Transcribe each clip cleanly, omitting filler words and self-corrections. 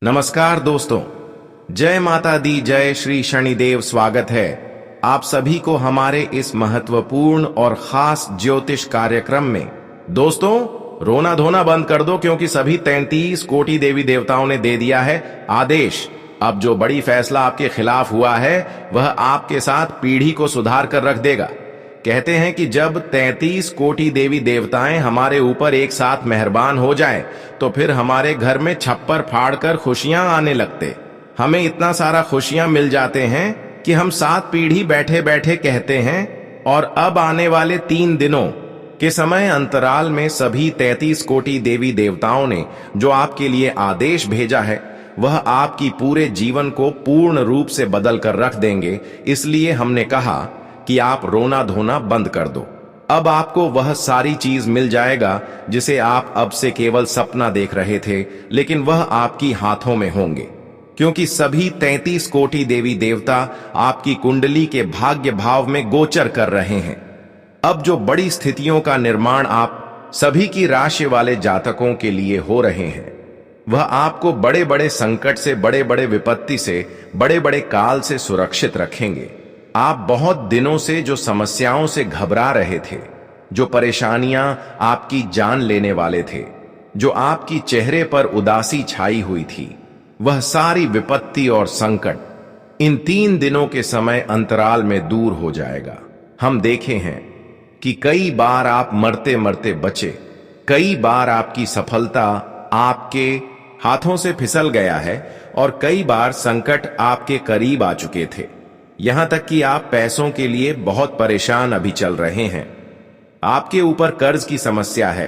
नमस्कार दोस्तों, जय माता दी, जय श्री शनिदेव। स्वागत है आप सभी को हमारे इस महत्वपूर्ण और खास ज्योतिष कार्यक्रम में। दोस्तों, रोना धोना बंद कर दो, क्योंकि सभी 33 कोटि देवी देवताओं ने दे दिया है आदेश। अब जो बड़ी फैसला आपके खिलाफ हुआ है वह आपके साथ पीढ़ी को सुधार कर रख देगा। कहते हैं कि जब 33 कोटि देवी देवताएं हमारे ऊपर एक साथ मेहरबान हो जाएं, तो फिर हमारे घर में छप्पर फाड़कर खुशियां आने लगते। हमें इतना सारा खुशियां मिल जाते हैं कि हम 7 पीढ़ी बैठे बैठे कहते हैं। और अब आने वाले 3 दिनों के समय अंतराल में सभी 33 कोटि देवी देवताओं ने जो आपके लिए आदेश भेजा है वह आपकी पूरे जीवन को पूर्ण रूप से बदल कर रख देंगे। इसलिए हमने कहा कि आप रोना धोना बंद कर दो। अब आपको वह सारी चीज मिल जाएगा जिसे आप अब से केवल सपना देख रहे थे, लेकिन वह आपकी हाथों में होंगे, क्योंकि सभी 33 कोटि देवी देवता आपकी कुंडली के भाग्य भाव में गोचर कर रहे हैं। अब जो बड़ी स्थितियों का निर्माण आप सभी की राशि वाले जातकों के लिए हो रहे हैं, वह आपको बड़े बड़े संकट से, बड़े बड़े विपत्ति से, बड़े बड़े काल से सुरक्षित रखेंगे। आप बहुत दिनों से जो समस्याओं से घबरा रहे थे, जो परेशानियां आपकी जान लेने वाले थे, जो आपकी चेहरे पर उदासी छाई हुई थी, वह सारी विपत्ति और संकट इन 3 दिनों के समय अंतराल में दूर हो जाएगा। हम देखे हैं कि कई बार आप मरते मरते बचे, कई बार आपकी सफलता आपके हाथों से फिसल गया है, और कई बार संकट आपके करीब आ चुके थे। यहां तक कि आप पैसों के लिए बहुत परेशान अभी चल रहे हैं। आपके ऊपर कर्ज की समस्या है।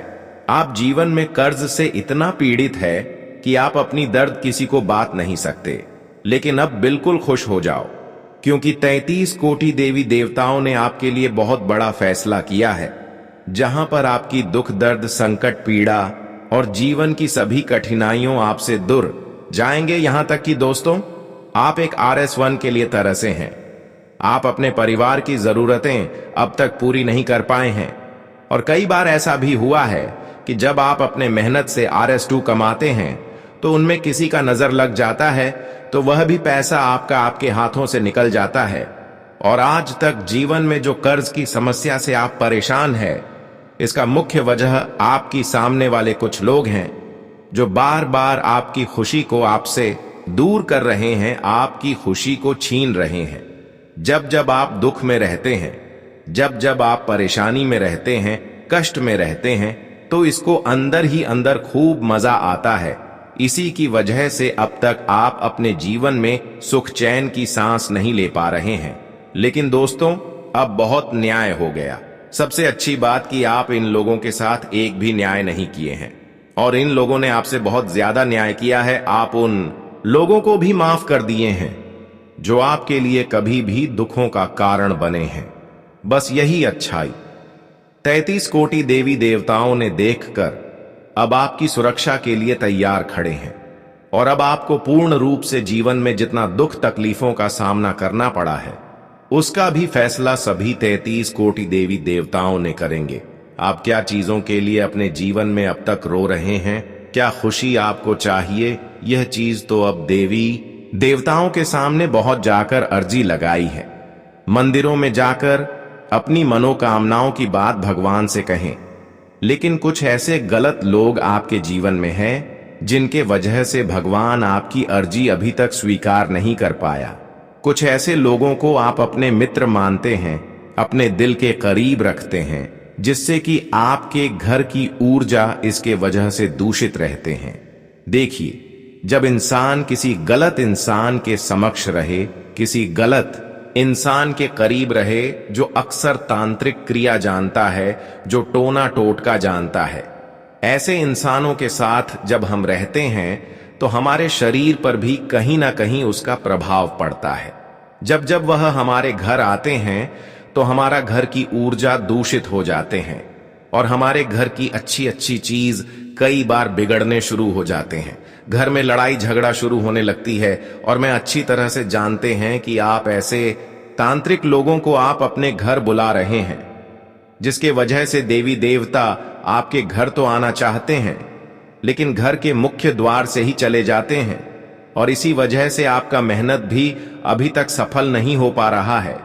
आप जीवन में कर्ज से इतना पीड़ित है कि आप अपनी दर्द किसी को बात नहीं सकते। लेकिन अब बिल्कुल खुश हो जाओ, क्योंकि 33 कोटि देवी देवताओं ने आपके लिए बहुत बड़ा फैसला किया है। जहां पर आपकी दुख, दर्द, संकट, पीड़ा और जीवन की सभी कठिनाइयों आपसे दूर जाएंगे। यहां तक कि दोस्तों, आप एक RS1 के लिए तरसे हैं। आप अपने परिवार की जरूरतें अब तक पूरी नहीं कर पाए हैं, और कई बार ऐसा भी हुआ है कि जब आप अपने मेहनत से RS2 कमाते हैं तो उनमें किसी का नजर लग जाता है, तो वह भी पैसा आपके हाथों से निकल जाता है। और आज तक जीवन में जो कर्ज की समस्या से आप परेशान हैं, इसका मुख्य वजह आपकी सामने वाले कुछ लोग हैं जो बार बार आपकी खुशी को आपसे दूर कर रहे हैं, आपकी खुशी को छीन रहे हैं। जब जब आप दुख में रहते हैं, जब जब आप परेशानी में रहते हैं, कष्ट में रहते हैं, तो इसको अंदर ही अंदर खूब मजा आता है। इसी की वजह से अब तक आप अपने जीवन में सुख चैन की सांस नहीं ले पा रहे हैं। लेकिन दोस्तों, अब बहुत न्याय हो गया। सबसे अच्छी बात कि आप इन लोगों के साथ एक भी न्याय नहीं किए हैं, और इन लोगों ने आपसे बहुत ज्यादा न्याय किया है। आप उन लोगों को भी माफ कर दिए हैं जो आपके लिए कभी भी दुखों का कारण बने हैं। बस यही अच्छाई 33 कोटि देवी देवताओं ने देखकर अब आपकी सुरक्षा के लिए तैयार खड़े हैं। और अब आपको पूर्ण रूप से जीवन में जितना दुख तकलीफों का सामना करना पड़ा है, उसका भी फैसला सभी 33 कोटि देवी देवताओं ने करेंगे। आप क्या चीजों के लिए अपने जीवन में अब तक रो रहे हैं, क्या खुशी आपको चाहिए, यह चीज तो अब देवी देवताओं के सामने बहुत जाकर अर्जी लगाई है। मंदिरों में जाकर अपनी मनोकामनाओं की बात भगवान से कहें। लेकिन कुछ ऐसे गलत लोग आपके जीवन में हैं जिनके वजह से भगवान आपकी अर्जी अभी तक स्वीकार नहीं कर पाया। कुछ ऐसे लोगों को आप अपने मित्र मानते हैं, अपने दिल के करीब रखते हैं, जिससे कि आपके घर की ऊर्जा इसके वजह से दूषित रहते हैं। देखिए, जब इंसान किसी गलत इंसान के समक्ष रहे, किसी गलत इंसान के करीब रहे जो अक्सर तांत्रिक क्रिया जानता है, जो टोना टोटका जानता है, ऐसे इंसानों के साथ जब हम रहते हैं तो हमारे शरीर पर भी कहीं ना कहीं उसका प्रभाव पड़ता है। जब जब वह हमारे घर आते हैं तो हमारा घर की ऊर्जा दूषित हो जाते हैं, और हमारे घर की अच्छी अच्छी चीज कई बार बिगड़ने शुरू हो जाते हैं। घर में लड़ाई झगड़ा शुरू होने लगती है। और मैं अच्छी तरह से जानते हैं कि आप ऐसे तांत्रिक लोगों को आप अपने घर बुला रहे हैं, जिसके वजह से देवी देवता आपके घर तो आना चाहते हैं, लेकिन घर के मुख्य द्वार से ही चले जाते हैं। और इसी वजह से आपका मेहनत भी अभी तक सफल नहीं हो पा रहा है।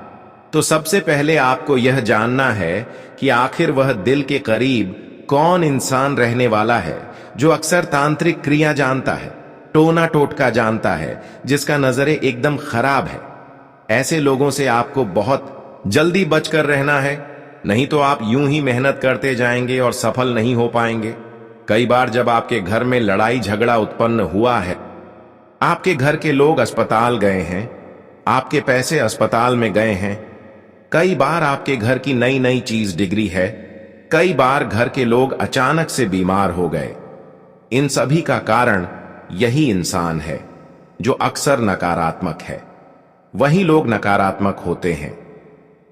तो सबसे पहले आपको यह जानना है कि आखिर वह दिल के करीब कौन इंसान रहने वाला है जो अक्सर तांत्रिक क्रिया जानता है, टोना टोटका जानता है, जिसका नजरे एकदम खराब है। ऐसे लोगों से आपको बहुत जल्दी बचकर रहना है, नहीं तो आप यूं ही मेहनत करते जाएंगे और सफल नहीं हो पाएंगे। कई बार जब आपके घर में लड़ाई झगड़ा उत्पन्न हुआ है, आपके घर के लोग अस्पताल गए हैं, आपके पैसे अस्पताल में गए हैं, कई बार आपके घर की नई नई चीज डिगरी है, कई बार घर के लोग अचानक से बीमार हो गए। इन सभी का कारण यही इंसान है जो अक्सर नकारात्मक है। वही लोग नकारात्मक होते हैं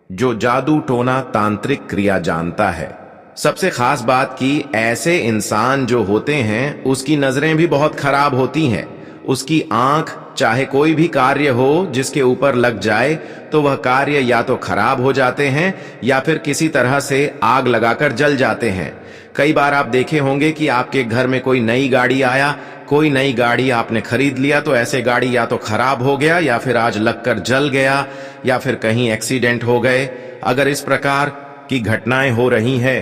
जो जादू टोना तांत्रिक क्रिया जानता है। सबसे खास बात कि ऐसे इंसान जो होते हैं उसकी नजरें भी बहुत खराब होती हैं। उसकी आंख चाहे कोई भी कार्य हो जिसके ऊपर लग जाए तो वह कार्य या तो खराब हो जाते हैं या फिर किसी तरह से आग लगाकर जल जाते हैं। कई बार आप देखे होंगे कि आपके घर में कोई नई गाड़ी आया, कोई नई गाड़ी आपने खरीद लिया तो ऐसे गाड़ी या तो खराब हो गया या फिर आज लगकर जल गया या फिर कहीं एक्सीडेंट हो गए। अगर इस प्रकार की घटनाएं हो रही है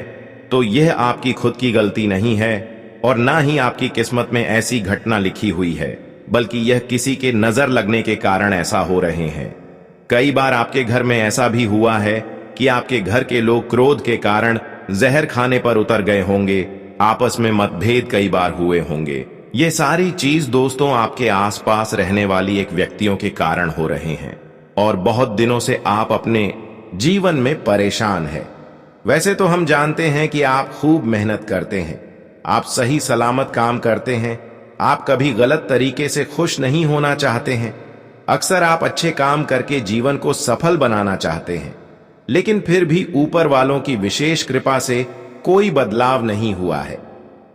तो यह आपकी खुद की गलती नहीं है और ना ही आपकी किस्मत में ऐसी घटना लिखी हुई है, बल्कि यह किसी के नजर लगने के कारण ऐसा हो रहे हैं। कई बार आपके घर में ऐसा भी हुआ है कि आपके घर के लोग क्रोध के कारण जहर खाने पर उतर गए होंगे, आपस में मतभेद कई बार हुए होंगे। ये सारी चीज दोस्तों आपके आसपास रहने वाली एक व्यक्तियों के कारण हो रहे हैं और बहुत दिनों से आप अपने जीवन में परेशान हैं। वैसे तो हम जानते हैं कि आप खूब मेहनत करते हैं, आप सही सलामत काम करते हैं, आप कभी गलत तरीके से खुश नहीं होना चाहते हैं। अक्सर आप अच्छे काम करके जीवन को सफल बनाना चाहते हैं, लेकिन फिर भी ऊपर वालों की विशेष कृपा से कोई बदलाव नहीं हुआ है,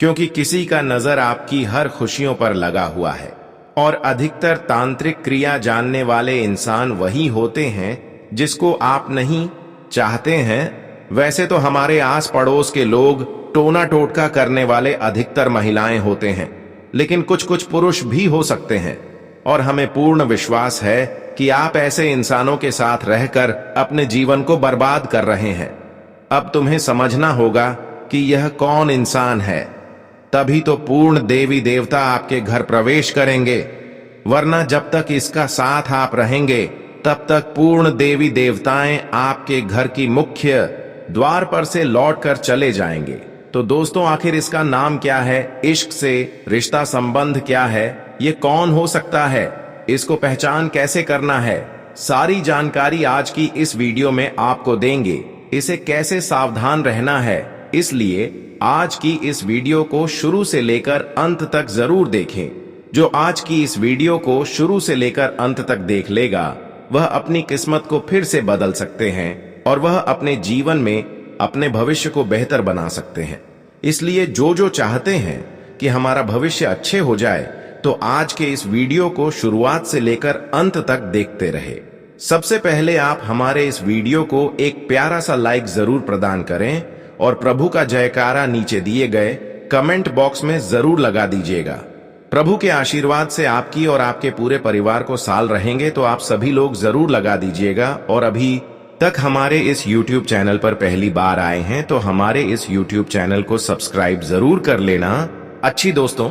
क्योंकि किसी का नजर आपकी हर खुशियों पर लगा हुआ है। और अधिकतर तांत्रिक क्रिया जानने वाले इंसान वही होते हैं जिसको आप नहीं चाहते हैं। वैसे तो हमारे आस पड़ोस के लोग टोना टोटका करने वाले अधिकतर महिलाएं होते हैं, लेकिन कुछ कुछ पुरुष भी हो सकते हैं और हमें पूर्ण विश्वास है कि आप ऐसे इंसानों के साथ रहकर अपने जीवन को बर्बाद कर रहे हैं। अब तुम्हें समझना होगा कि यह कौन इंसान है, तभी तो पूर्ण देवी देवता आपके घर प्रवेश करेंगे, वरना जब तक इसका साथ आप रहेंगे तब तक पूर्ण देवी देवताएं आपके घर की मुख्य द्वार पर से लौटकर चले जाएंगे। तो दोस्तों आखिर इसका नाम क्या है, इश्क से रिश्ता संबंध क्या है, ये कौन हो सकता है, इसको पहचान कैसे करना है, सारी जानकारी आज की इस वीडियो में आपको देंगे। इसे कैसे सावधान रहना है, इसलिए आज की इस वीडियो को शुरू से लेकर अंत तक जरूर देखें। जो आज की इस वीडियो को शुरू से लेकर अंत तक देख लेगा वह अपनी किस्मत को फिर से बदल सकते हैं और वह अपने जीवन में अपने भविष्य को बेहतर बना सकते हैं। इसलिए जो जो चाहते हैं कि हमारा भविष्य अच्छे हो जाए तो आज के इस वीडियो को शुरुआत से लेकर अंत तक देखते रहे। सबसे पहले आप हमारे इस वीडियो को एक प्यारा सा लाइक जरूर प्रदान करें और प्रभु का जयकारा नीचे दिए गए कमेंट बॉक्स में जरूर लगा दीजिएगा। प्रभु के आशीर्वाद से आपकी और आपके पूरे परिवार को साल रहेंगे, तो आप सभी लोग जरूर लगा दीजिएगा। और अभी तक हमारे इस YouTube चैनल पर पहली बार आए हैं तो हमारे इस YouTube चैनल को सब्सक्राइब जरूर कर लेना। अच्छी दोस्तों,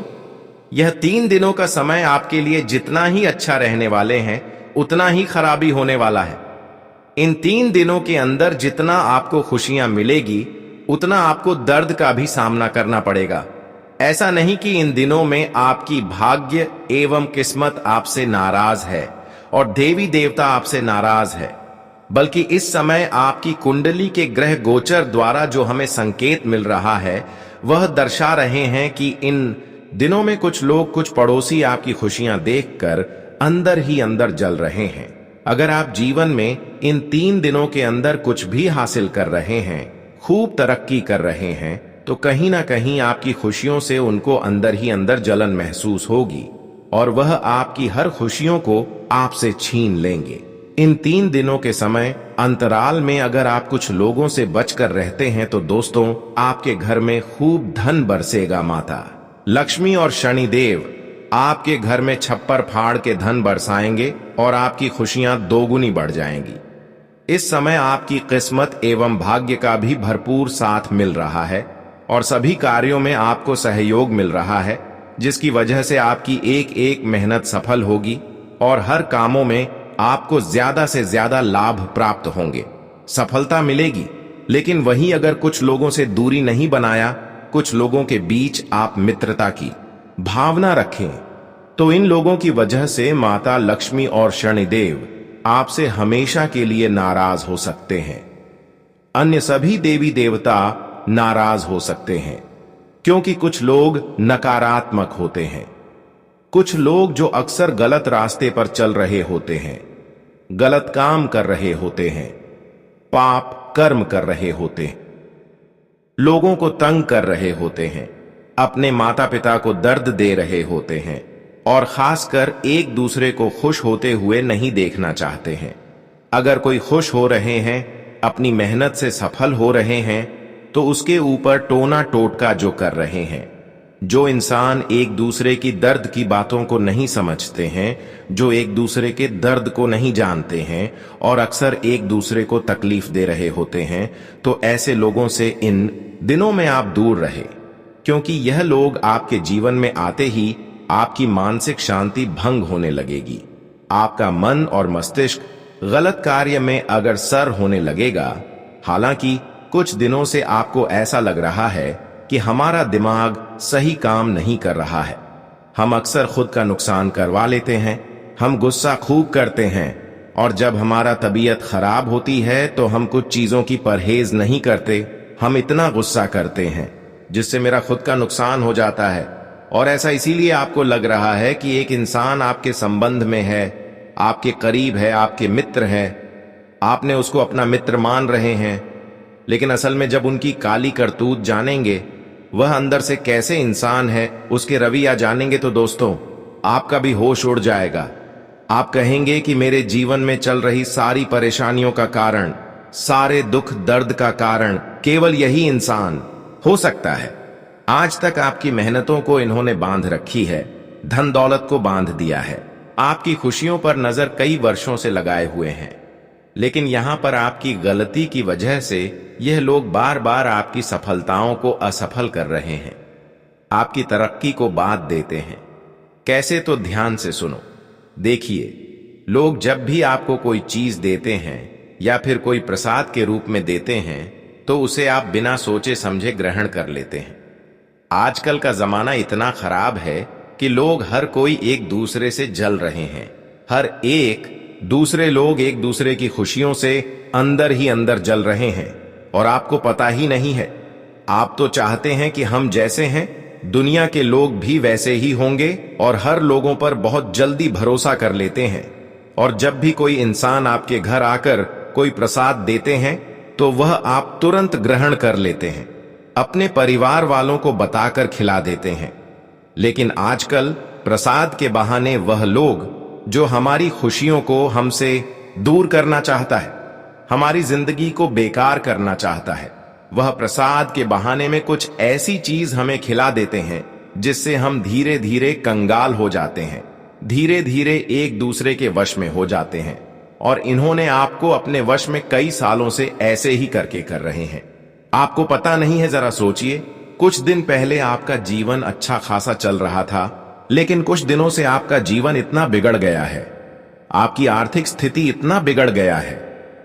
यह 3 दिनों का समय आपके लिए जितना ही अच्छा रहने वाले हैं उतना ही खराबी होने वाला है। इन 3 दिनों के अंदर जितना आपको खुशियां मिलेगी उतना आपको दर्द का भी सामना करना पड़ेगा। ऐसा नहीं कि इन दिनों में आपकी भाग्य एवं किस्मत आपसे नाराज है और देवी देवता आपसे नाराज है, बल्कि इस समय आपकी कुंडली के ग्रह गोचर द्वारा जो हमें संकेत मिल रहा है वह दर्शा रहे हैं कि इन दिनों में कुछ लोग, कुछ पड़ोसी आपकी खुशियां देखकर अंदर ही अंदर जल रहे हैं। अगर आप जीवन में इन 3 दिनों के अंदर कुछ भी हासिल कर रहे हैं, खूब तरक्की कर रहे हैं, तो कहीं ना कहीं आपकी खुशियों से उनको अंदर ही अंदर जलन महसूस होगी और वह आपकी हर खुशियों को आपसे छीन लेंगे। इन 3 दिनों के समय अंतराल में अगर आप कुछ लोगों से बचकर रहते हैं तो दोस्तों आपके घर में खूब धन बरसेगा। माता लक्ष्मी और शनिदेव आपके घर में छप्पर फाड़ के धन बरसाएंगे और आपकी खुशियां दोगुनी बढ़ जाएंगी। इस समय आपकी किस्मत एवं भाग्य का भी भरपूर साथ मिल रहा है और सभी कार्यों में आपको सहयोग मिल रहा है, जिसकी वजह से आपकी एक एक मेहनत सफल होगी और हर कामों में आपको ज्यादा से ज्यादा लाभ प्राप्त होंगे, सफलता मिलेगी। लेकिन वहीं अगर कुछ लोगों से दूरी नहीं बनाया, कुछ लोगों के बीच आप मित्रता की भावना रखें, तो इन लोगों की वजह से माता लक्ष्मी और शनिदेव आपसे हमेशा के लिए नाराज हो सकते हैं। अन्य सभी देवी देवता नाराज हो सकते हैं, क्योंकि कुछ लोग नकारात्मक होते हैं। कुछ लोग जो अक्सर गलत रास्ते पर चल रहे होते हैं, गलत काम कर रहे होते हैं, पाप कर्म कर रहे होते हैं, लोगों को तंग कर रहे होते हैं, अपने माता पिता को दर्द दे रहे होते हैं और खासकर एक दूसरे को खुश होते हुए नहीं देखना चाहते हैं। अगर कोई खुश हो रहे हैं, अपनी मेहनत से सफल हो रहे हैं, तो उसके ऊपर टोना टोटका जो कर रहे हैं। जो इंसान एक दूसरे की दर्द की बातों को नहीं समझते हैं, जो एक दूसरे के दर्द को नहीं जानते हैं और अक्सर एक दूसरे को तकलीफ दे रहे होते हैं, तो ऐसे लोगों से इन दिनों में आप दूर रहे, क्योंकि यह लोग आपके जीवन में आते ही आपकी मानसिक शांति भंग होने लगेगी। आपका मन और मस्तिष्क गलत कार्य में अगर सर होने लगेगा। हालांकि कुछ दिनों से आपको ऐसा लग रहा है कि हमारा दिमाग सही काम नहीं कर रहा है, हम अक्सर खुद का नुकसान करवा लेते हैं, हम गुस्सा खूब करते हैं और जब हमारा तबीयत खराब होती है तो हम कुछ चीजों की परहेज नहीं करते। हम इतना गुस्सा करते हैं जिससे मेरा खुद का नुकसान हो जाता है, और ऐसा इसीलिए आपको लग रहा है कि एक इंसान आपके संबंध में है, आपके करीब है, आपके मित्र हैं, आपने उसको अपना मित्र मान रहे हैं, लेकिन असल में जब उनकी काली करतूत जानेंगे, वह अंदर से कैसे इंसान है, उसके रवैया जानेंगे, तो दोस्तों आपका भी होश उड़ जाएगा। आप कहेंगे कि मेरे जीवन में चल रही सारी परेशानियों का कारण, सारे दुख दर्द का कारण केवल यही इंसान हो सकता है। आज तक आपकी मेहनतों को इन्होंने बांध रखी है, धन दौलत को बांध दिया है, आपकी खुशियों पर नजर कई वर्षों से लगाए हुए हैं, लेकिन यहां पर आपकी गलती की वजह से यह लोग बार बार आपकी सफलताओं को असफल कर रहे हैं, आपकी तरक्की को बाध देते हैं। कैसे? तो ध्यान से सुनो। देखिए, लोग जब भी आपको कोई चीज देते हैं या फिर कोई प्रसाद के रूप में देते हैं, तो उसे आप बिना सोचे समझे ग्रहण कर लेते हैं। आजकल का जमाना इतना खराब है कि लोग हर कोई एक दूसरे से जल रहे हैं, हर एक दूसरे लोग एक दूसरे की खुशियों से अंदर ही अंदर जल रहे हैं और आपको पता ही नहीं है। आप तो चाहते हैं कि हम जैसे हैं दुनिया के लोग भी वैसे ही होंगे और हर लोगों पर बहुत जल्दी भरोसा कर लेते हैं, और जब भी कोई इंसान आपके घर आकर कोई प्रसाद देते हैं तो वह आप तुरंत ग्रहण कर लेते हैं, अपने परिवार वालों को बताकर खिला देते हैं। लेकिन आजकल प्रसाद के बहाने वह लोग जो हमारी खुशियों को हमसे दूर करना चाहता है, हमारी जिंदगी को बेकार करना चाहता है, वह प्रसाद के बहाने में कुछ ऐसी चीज हमें खिला देते हैं जिससे हम धीरे धीरे कंगाल हो जाते हैं, धीरे धीरे एक दूसरे के वश में हो जाते हैं। और इन्होंने आपको अपने वश में कई सालों से ऐसे ही करके कर रहे हैं, आपको पता नहीं है। जरा सोचिए, कुछ दिन पहले आपका जीवन अच्छा खासा चल रहा था, लेकिन कुछ दिनों से आपका जीवन इतना बिगड़ गया है, आपकी आर्थिक स्थिति इतना बिगड़ गया है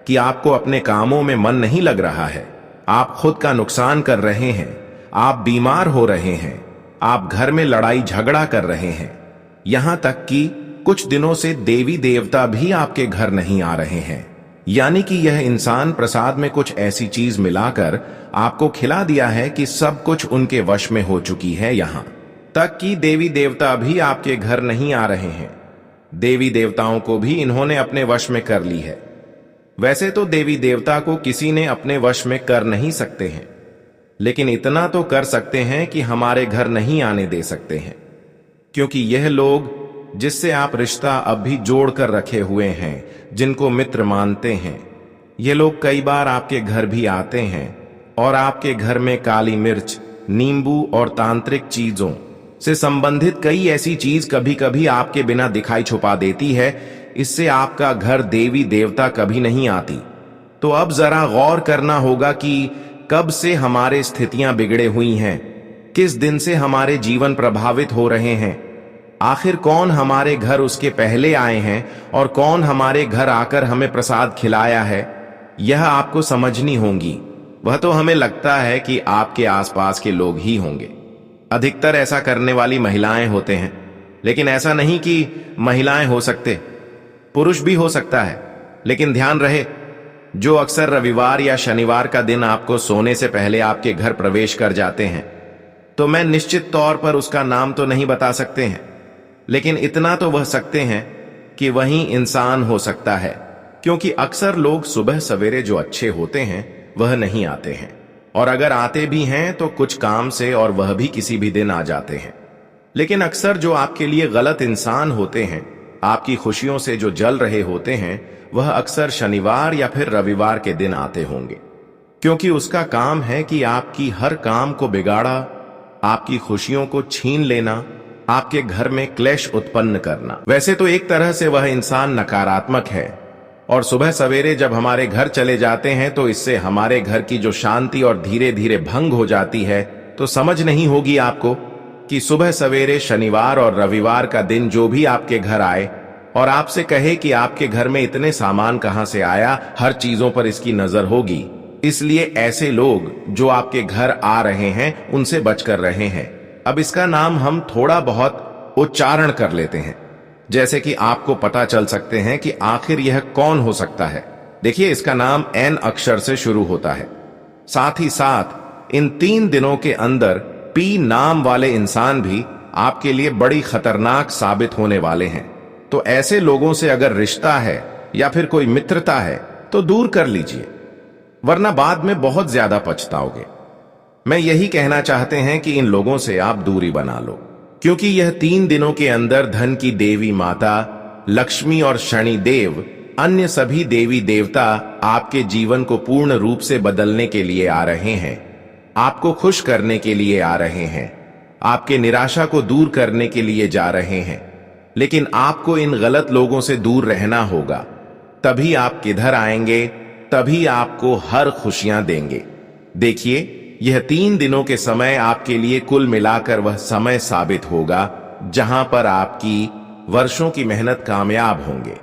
कि आपको अपने कामों में मन नहीं लग रहा है, आप खुद का नुकसान कर रहे हैं, आप बीमार हो रहे हैं, आप घर में लड़ाई झगड़ा कर रहे हैं, यहां तक कि कुछ दिनों से देवी देवता भी आपके घर नहीं आ रहे हैं। यानी कि यह इंसान प्रसाद में कुछ ऐसी चीज मिलाकर आपको खिला दिया है कि सब कुछ उनके वश में हो चुकी है। यहां तक कि देवी देवता भी आपके घर नहीं आ रहे हैं, देवी देवताओं को भी इन्होंने अपने वश में कर ली है। वैसे तो देवी देवता को किसी ने अपने वश में कर नहीं सकते हैं, लेकिन इतना तो कर सकते हैं कि हमारे घर नहीं आने दे सकते हैं, क्योंकि यह लोग जिससे आप रिश्ता अब भी जोड़ कर रखे हुए हैं, जिनको मित्र मानते हैं, ये लोग कई बार आपके घर भी आते हैं और आपके घर में काली मिर्च, नींबू और तांत्रिक चीजों से संबंधित कई ऐसी चीज कभी कभी आपके बिना दिखाई छुपा देती है। इससे आपका घर देवी देवता कभी नहीं आती। तो अब जरा गौर करना होगा कि कब से हमारे स्थितियां बिगड़े हुई हैं, किस दिन से हमारे जीवन प्रभावित हो रहे हैं, आखिर कौन हमारे घर उसके पहले आए हैं और कौन हमारे घर आकर हमें प्रसाद खिलाया है, यह आपको समझनी होंगी। वह तो हमें लगता है कि आपके आसपास के लोग ही होंगे। अधिकतर ऐसा करने वाली महिलाएं होते हैं, लेकिन ऐसा नहीं कि महिलाएं हो सकते, पुरुष भी हो सकता है। लेकिन ध्यान रहे, जो अक्सर रविवार या शनिवार का दिन आपको सोने से पहले आपके घर प्रवेश कर जाते हैं, तो मैं निश्चित तौर पर उसका नाम तो नहीं बता सकते हैं, लेकिन इतना तो वह सकते हैं कि वही इंसान हो सकता है, क्योंकि अक्सर लोग सुबह सवेरे जो अच्छे होते हैं वह नहीं आते हैं, और अगर आते भी हैं तो कुछ काम से, और वह भी किसी भी दिन आ जाते हैं। लेकिन अक्सर जो आपके लिए गलत इंसान होते हैं, आपकी खुशियों से जो जल रहे होते हैं, वह अक्सर शनिवार या फिर रविवार के दिन आते होंगे, क्योंकि उसका काम है कि आपकी हर काम को बिगाड़ा, आपकी खुशियों को छीन लेना, आपके घर में क्लेश उत्पन्न करना। वैसे तो एक तरह से वह इंसान नकारात्मक है, और सुबह सवेरे जब हमारे घर चले जाते हैं तो इससे हमारे घर की जो शांति और धीरे धीरे भंग हो जाती है। तो समझ नहीं होगी आपको कि सुबह सवेरे शनिवार और रविवार का दिन जो भी आपके घर आए और आपसे कहे कि आपके घर में इतने सामान कहां से आया, हर चीजों पर इसकी नजर होगी। इसलिए ऐसे लोग जो आपके घर आ रहे हैं उनसे बचकर रहे हैं। अब इसका नाम हम थोड़ा बहुत उच्चारण कर लेते हैं, जैसे कि आपको पता चल सकते हैं कि आखिर यह कौन हो सकता है। देखिए, इसका नाम एन अक्षर से शुरू होता है। साथ ही साथ इन 3 दिनों के अंदर पी नाम वाले इंसान भी आपके लिए बड़ी खतरनाक साबित होने वाले हैं। तो ऐसे लोगों से अगर रिश्ता है या फिर कोई मित्रता है तो दूर कर लीजिए, वरना बाद में बहुत ज्यादा पछताओगे। मैं यही कहना चाहते हैं कि इन लोगों से आप दूरी बना लो, क्योंकि यह 3 दिनों के अंदर धन की देवी माता लक्ष्मी और शनि देव, अन्य सभी देवी देवता आपके जीवन को पूर्ण रूप से बदलने के लिए आ रहे हैं, आपको खुश करने के लिए आ रहे हैं, आपके निराशा को दूर करने के लिए जा रहे हैं। लेकिन आपको इन गलत लोगों से दूर रहना होगा, तभी आप किधर आएंगे, तभी आपको हर खुशियां देंगे। देखिए, यह 3 दिनों के समय आपके लिए कुल मिलाकर वह समय साबित होगा जहां पर आपकी वर्षों की मेहनत कामयाब होंगे।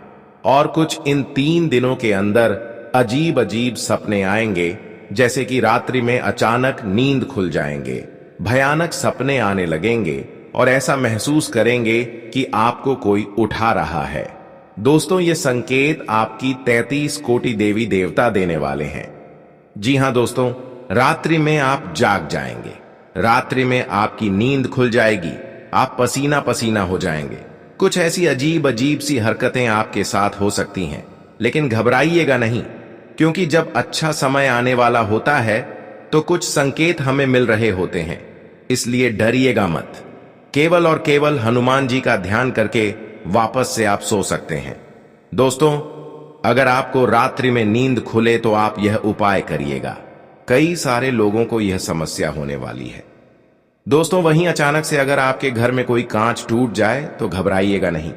और कुछ इन 3 दिनों के अंदर अजीब अजीब सपने आएंगे, जैसे कि रात्रि में अचानक नींद खुल जाएंगे, भयानक सपने आने लगेंगे और ऐसा महसूस करेंगे कि आपको कोई उठा रहा है। दोस्तों, ये संकेत आपकी 33 कोटि देवी देवता देने वाले हैं। जी हां दोस्तों, रात्रि में आप जाग जाएंगे, रात्रि में आपकी नींद खुल जाएगी, आप पसीना पसीना हो जाएंगे, कुछ ऐसी अजीब अजीब सी हरकतें आपके साथ हो सकती हैं। लेकिन घबराइएगा नहीं, क्योंकि जब अच्छा समय आने वाला होता है तो कुछ संकेत हमें मिल रहे होते हैं, इसलिए डरिएगा मत। केवल और केवल हनुमान जी का ध्यान करके वापस से आप सो सकते हैं। दोस्तों, अगर आपको रात्रि में नींद खुले तो आप यह उपाय करिएगा। कई सारे लोगों को यह समस्या होने वाली है। दोस्तों, वहीं अचानक से अगर आपके घर में कोई कांच टूट जाए तो घबराइएगा नहीं,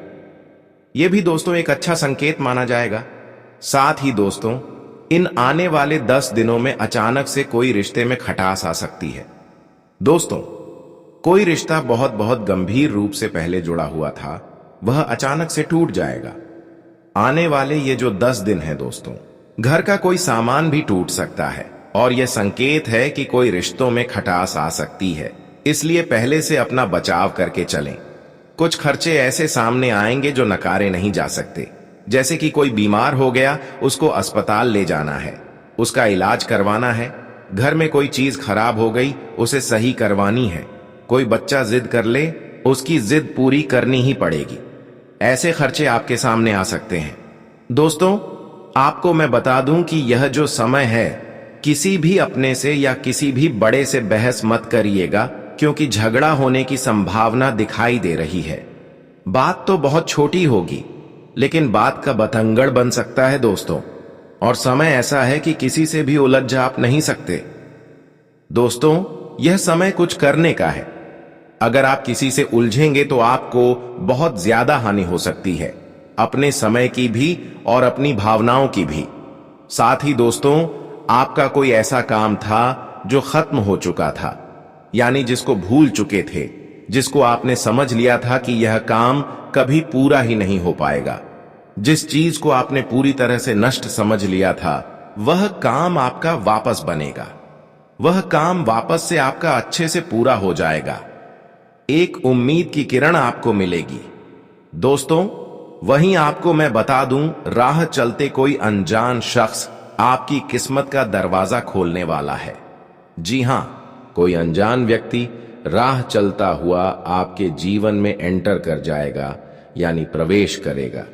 यह भी दोस्तों एक अच्छा संकेत माना जाएगा। साथ ही दोस्तों, इन आने वाले 10 दिनों में अचानक से कोई रिश्ते में खटास आ सकती है। दोस्तों, कोई रिश्ता बहुत बहुत गंभीर रूप से पहले जुड़ा हुआ था, वह अचानक से टूट जाएगा। आने वाले ये जो 10 दिन हैं दोस्तों, घर का कोई सामान भी टूट सकता है, और यह संकेत है कि कोई रिश्तों में खटास आ सकती है। इसलिए पहले से अपना बचाव करके चलें। कुछ खर्चे ऐसे सामने आएंगे जो नकारे नहीं जा सकते, जैसे कि कोई बीमार हो गया, उसको अस्पताल ले जाना है, उसका इलाज करवाना है, घर में कोई चीज खराब हो गई, उसे सही करवानी है, कोई बच्चा जिद कर ले, उसकी जिद पूरी करनी ही पड़ेगी। ऐसे खर्चे आपके सामने आ सकते हैं। दोस्तों, आपको मैं बता दूं कि यह जो समय है, किसी भी अपने से या किसी भी बड़े से बहस मत करिएगा, क्योंकि झगड़ा होने की संभावना दिखाई दे रही है। बात तो बहुत छोटी होगी, लेकिन बात का बतंगड़ बन सकता है दोस्तों, और समय ऐसा है कि किसी से भी उलझ आप नहीं सकते। दोस्तों, यह समय कुछ करने का है, अगर आप किसी से उलझेंगे तो आपको बहुत ज्यादा हानि हो सकती है, अपने समय की भी और अपनी भावनाओं की भी। साथ ही दोस्तों, आपका कोई ऐसा काम था जो खत्म हो चुका था, यानी जिसको भूल चुके थे, जिसको आपने समझ लिया था कि यह काम कभी पूरा ही नहीं हो पाएगा। जिस चीज को आपने पूरी तरह से नष्ट समझ लिया था, वह काम आपका वापस बनेगा। वह काम वापस से आपका अच्छे से पूरा हो जाएगा। एक उम्मीद की किरण आपको मिलेगी। दोस्तों, वहीं आपको मैं बता दूं, राह चलते कोई अनजान शख्स आपकी किस्मत का दरवाजा खोलने वाला है। जी हां, कोई अनजान व्यक्ति राह चलता हुआ आपके जीवन में एंटर कर जाएगा, यानी प्रवेश करेगा।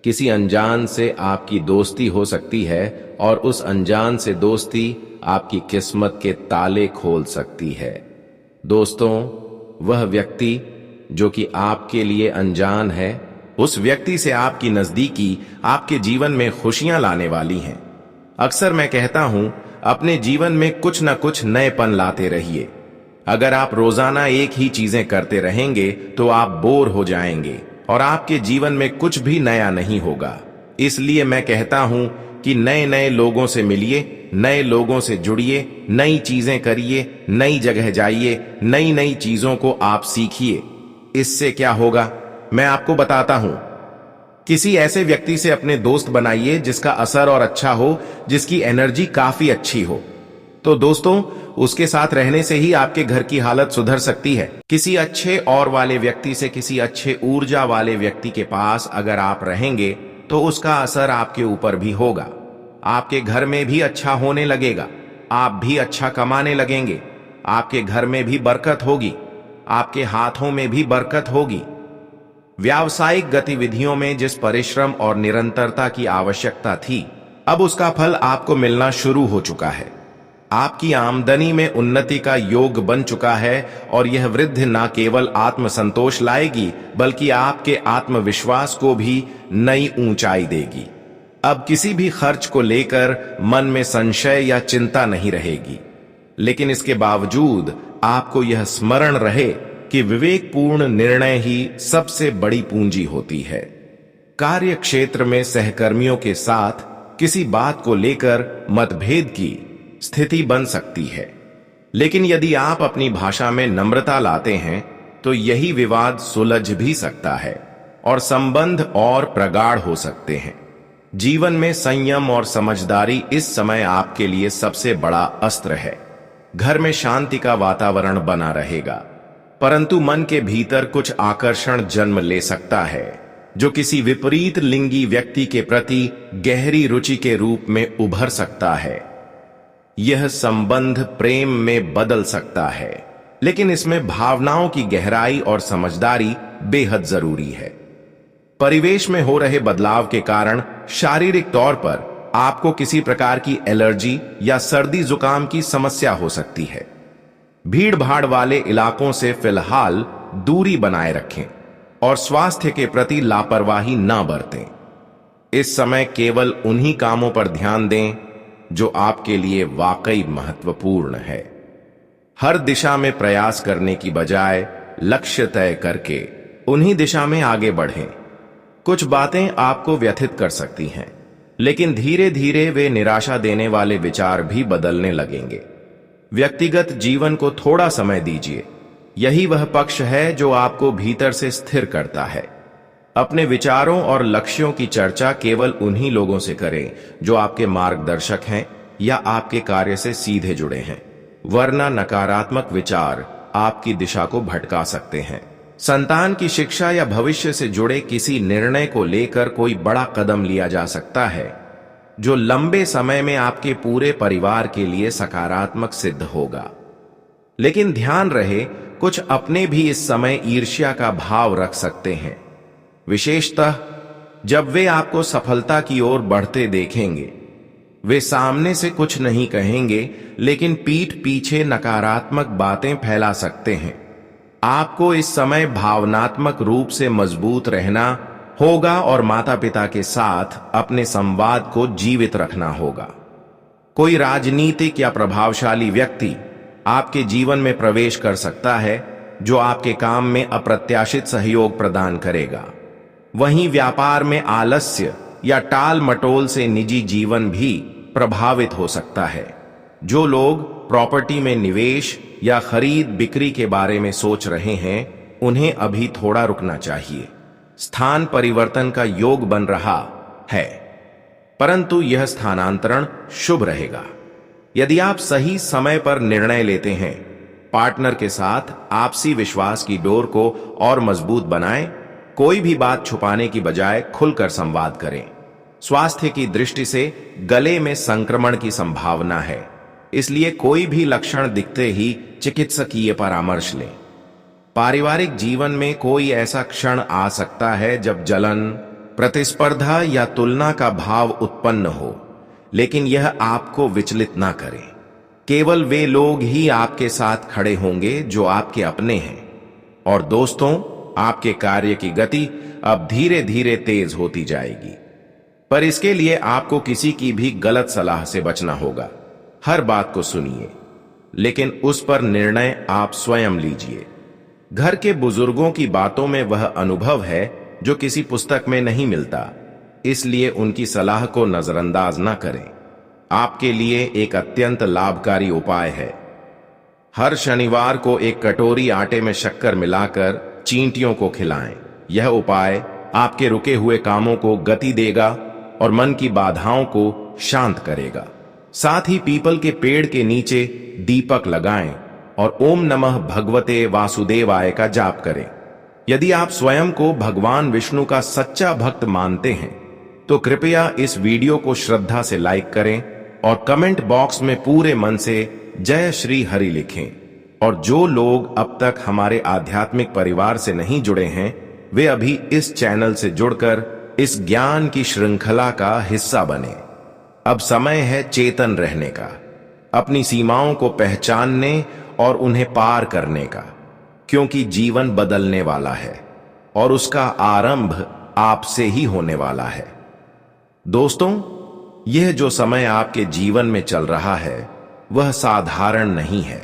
किसी अनजान से आपकी दोस्ती हो सकती है और उस अनजान से दोस्ती आपकी किस्मत के ताले खोल सकती है। दोस्तों, वह व्यक्ति जो कि आपके लिए अनजान है, उस व्यक्ति से आपकी नजदीकी आपके जीवन में खुशियां लाने वाली हैं। अक्सर मैं कहता हूं, अपने जीवन में कुछ न कुछ नएपन लाते रहिए। अगर आप रोजाना एक ही चीजें करते रहेंगे तो आप बोर हो जाएंगे और आपके जीवन में कुछ भी नया नहीं होगा। इसलिए मैं कहता हूं कि नए नए लोगों से मिलिए, नए लोगों से जुड़िए, नई चीजें करिए, नई जगह जाइए, नई नई चीजों को आप सीखिए। इससे क्या होगा, मैं आपको बताता हूं। किसी ऐसे व्यक्ति से अपने दोस्त बनाइए जिसका असर और अच्छा हो, जिसकी एनर्जी काफी अच्छी हो। तो दोस्तों, उसके साथ रहने से ही आपके घर की हालत सुधर सकती है। किसी अच्छे और वाले व्यक्ति से, किसी अच्छे ऊर्जा वाले व्यक्ति के पास अगर आप रहेंगे तो उसका असर आपके ऊपर भी होगा। आपके घर में भी अच्छा होने लगेगा, आप भी अच्छा कमाने लगेंगे, आपके घर में भी बरकत होगी, आपके हाथों में भी बरकत होगी। व्यावसायिक गतिविधियों में जिस परिश्रम और निरंतरता की आवश्यकता थी, अब उसका फल आपको मिलना शुरू हो चुका है। आपकी आमदनी में उन्नति का योग बन चुका है और यह वृद्धि न केवल आत्मसंतोष लाएगी, बल्कि आपके आत्मविश्वास को भी नई ऊंचाई देगी। अब किसी भी खर्च को लेकर मन में संशय या चिंता नहीं रहेगी। लेकिन इसके बावजूद आपको यह स्मरण रहे कि विवेकपूर्ण निर्णय ही सबसे बड़ी पूंजी होती है। कार्य क्षेत्र में सहकर्मियों के साथ किसी बात को लेकर मतभेद की स्थिति बन सकती है, लेकिन यदि आप अपनी भाषा में नम्रता लाते हैं तो यही विवाद सुलझ भी सकता है और संबंध और प्रगाढ़ हो सकते हैं। जीवन में संयम और समझदारी इस समय आपके लिए सबसे बड़ा अस्त्र है। घर में शांति का वातावरण बना रहेगा, परंतु मन के भीतर कुछ आकर्षण जन्म ले सकता है जो किसी विपरीत लिंगी व्यक्ति के प्रति गहरी रुचि के रूप में उभर सकता है। यह संबंध प्रेम में बदल सकता है, लेकिन इसमें भावनाओं की गहराई और समझदारी बेहद जरूरी है। परिवेश में हो रहे बदलाव के कारण शारीरिक तौर पर आपको किसी प्रकार की एलर्जी या सर्दी जुकाम की समस्या हो सकती है। भीड़ भाड़ वाले इलाकों से फिलहाल दूरी बनाए रखें और स्वास्थ्य के प्रति लापरवाही ना बरतें। इस समय केवल उन्हीं कामों पर ध्यान दें जो आपके लिए वाकई महत्वपूर्ण है। हर दिशा में प्रयास करने की बजाय लक्ष्य तय करके उन्हीं दिशा में आगे बढ़ें। कुछ बातें आपको व्यथित कर सकती हैं, लेकिन धीरे धीरे वे निराशा देने वाले विचार भी बदलने लगेंगे। व्यक्तिगत जीवन को थोड़ा समय दीजिए, यही वह पक्ष है जो आपको भीतर से स्थिर करता है। अपने विचारों और लक्ष्यों की चर्चा केवल उन्हीं लोगों से करें जो आपके मार्गदर्शक हैं या आपके कार्य से सीधे जुड़े हैं, वरना नकारात्मक विचार आपकी दिशा को भटका सकते हैं। संतान की शिक्षा या भविष्य से जुड़े किसी निर्णय को लेकर कोई बड़ा कदम लिया जा सकता है जो लंबे समय में आपके पूरे परिवार के लिए सकारात्मक सिद्ध होगा। लेकिन ध्यान रहे, कुछ अपने भी इस समय ईर्ष्या का भाव रख सकते हैं, विशेषतः जब वे आपको सफलता की ओर बढ़ते देखेंगे। वे सामने से कुछ नहीं कहेंगे, लेकिन पीठ पीछे नकारात्मक बातें फैला सकते हैं। आपको इस समय भावनात्मक रूप से मजबूत रहना होगा और माता पिता के साथ अपने संवाद को जीवित रखना होगा। कोई राजनीतिक या प्रभावशाली व्यक्ति आपके जीवन में प्रवेश कर सकता है जो आपके काम में अप्रत्याशित सहयोग प्रदान करेगा। वहीं व्यापार में आलस्य या टाल मटोल से निजी जीवन भी प्रभावित हो सकता है। जो लोग प्रॉपर्टी में निवेश या खरीद बिक्री के बारे में सोच रहे हैं, उन्हें अभी थोड़ा रुकना चाहिए। स्थान परिवर्तन का योग बन रहा है, परंतु यह स्थानांतरण शुभ रहेगा यदि आप सही समय पर निर्णय लेते हैं। पार्टनर के साथ आपसी विश्वास की डोर को और मजबूत बनाएं। कोई भी बात छुपाने की बजाय खुलकर संवाद करें। स्वास्थ्य की दृष्टि से गले में संक्रमण की संभावना है, इसलिए कोई भी लक्षण दिखते ही चिकित्सकीय परामर्श लें। पारिवारिक जीवन में कोई ऐसा क्षण आ सकता है जब जलन, प्रतिस्पर्धा या तुलना का भाव उत्पन्न हो, लेकिन यह आपको विचलित ना करे। केवल वे लोग ही आपके साथ खड़े होंगे जो आपके अपने हैं। और दोस्तों, आपके कार्य की गति अब धीरे धीरे तेज होती जाएगी, पर इसके लिए आपको किसी की भी गलत सलाह से बचना होगा। हर बात को सुनिए, लेकिन उस पर निर्णय आप स्वयं लीजिए। घर के बुजुर्गों की बातों में वह अनुभव है जो किसी पुस्तक में नहीं मिलता, इसलिए उनकी सलाह को नजरअंदाज न करें। आपके लिए एक अत्यंत लाभकारी उपाय है। हर शनिवार को एक कटोरी आटे में शक्कर मिलाकर चींटियों को खिलाएं। यह उपाय आपके रुके हुए कामों को गति देगा और मन की बाधाओं को शांत करेगा। साथ ही पीपल के पेड़ के नीचे दीपक लगाएं और ओम नमः भगवते वासुदेवाय का जाप करें। यदि आप स्वयं को भगवान विष्णु का सच्चा भक्त मानते हैं, तो कृपया इस वीडियो को श्रद्धा से लाइक करें और कमेंट बॉक्स में पूरे मन से जय श्री हरि लिखें। और जो लोग अब तक हमारे आध्यात्मिक परिवार से नहीं जुड़े हैं, वे अभी इस चैनल से जुड़कर इस ज्ञान की श्रृंखला का हिस्सा बने। अब समय है चेतन रहने का, अपनी सीमाओं को पहचानने और उन्हें पार करने का, क्योंकि जीवन बदलने वाला है और उसका आरंभ आपसे ही होने वाला है। दोस्तों, यह जो समय आपके जीवन में चल रहा है, वह साधारण नहीं है।